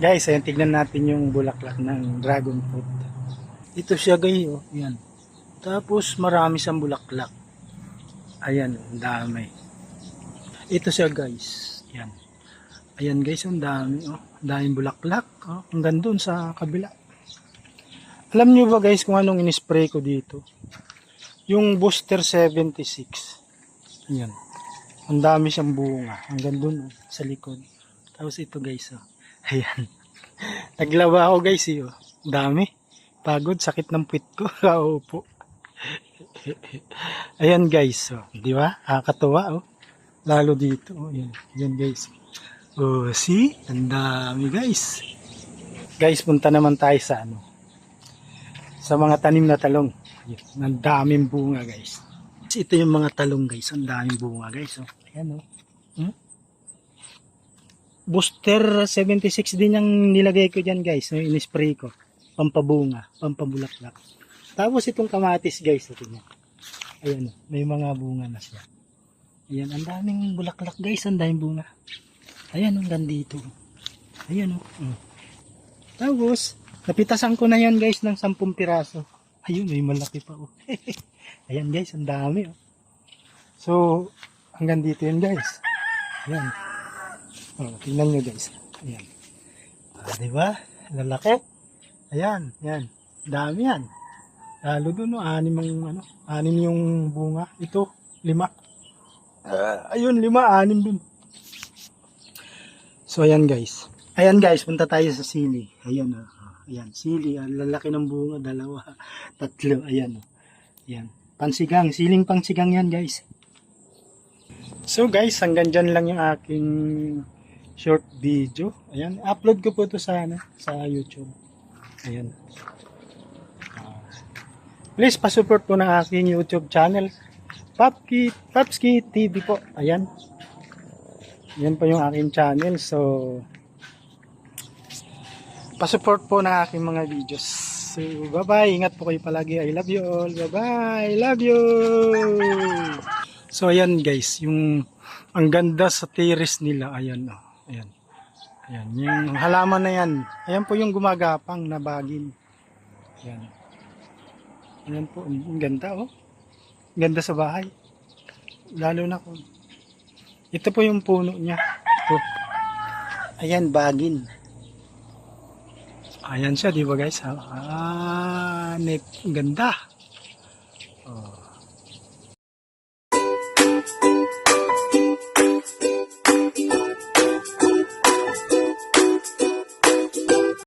Guys, ayan, tignan natin yung bulaklak ng dragon fruit. Ito siya guys, oh. Ayan. Tapos marami siyang bulaklak. Ayan, ang dami. Ito siya guys. Ayan. Ayan guys, ang dami. Oh. Ang daming bulaklak. Oh. Hanggang doon sa kabila. Alam nyo ba guys kung anong in-spray ko dito? Yung Booster 76. Ayan. Ang dami siyang bunga. Hanggang doon oh, sa likod. Tapos ito guys. Oh. Ayan. Naglaba ako guys. Oh. Dami. Pagod. Sakit ng puwit ko. Kaupo. Ayan guys. Oh. Di ba? Kakatuwa. Oh. Lalo dito. Oh. Ayan. Ayan guys. Oh, see? Ang dami guys. Guys, punta naman tayo sa ano. Sa mga tanim na talong. Ayan. Ang daming bunga guys. Ito yung mga talong guys. Ang daming bunga guys. Oh. Ayan oh. Booster 76 din yung nilagay ko dyan guys. No, in-spray ko. Pampabunga. Pampabulaklak. Tapos itong kamatis guys. Ito niya. Ayan. May mga bunga na siya. Ayan. Ang daming bulaklak guys. Ang daming bunga. Ayan. Hanggang dito. Ayan. Tapos napitasan ko na yan guys ng 10 piraso. Ayun. May malaki pa. Oh. Ayan guys. Ang dami. Oh. So hanggang dito yun guys. Ayan. Oh, tingnan nyo guys. Ayan. Diba? Lalaki. Ayan. Ayan. Dami yan. Lalo doon, no? 6 ang, 6 yung bunga. Ito, 5. Ayun, 5, 6 dun. So, ayan guys. Ayan guys, punta tayo sa sili. Ayan. Ayan, sili. Lalaki ng bunga. 2, 3. Ayan. Ayan. Pansigang. Siling pansigang yan guys. So guys, hanggang dyan lang yung aking short video. Ayan, upload ko po ito sa YouTube. Ayan. Please pa-support po ng aking YouTube channel. Papski TV po. Ayan. Ayan po yung aking channel. So, pa-support po ng aking mga videos. So, bye-bye. Ingat po kayo palagi. I love you all. Bye-bye. Love you. So, ayan guys. Yung ang ganda sa terrace nila. Ayan o. Ayan. Ayan. Yung halaman na yan. Ayan po yung gumagapang na bagin. Ayan. Ayan po. Ang ganda oh. Ang ganda sa bahay. Lalo na kung ito po yung puno niya. Ito. Ayan, bagin. Ayan siya, di ba guys? Ang ganda. Oh.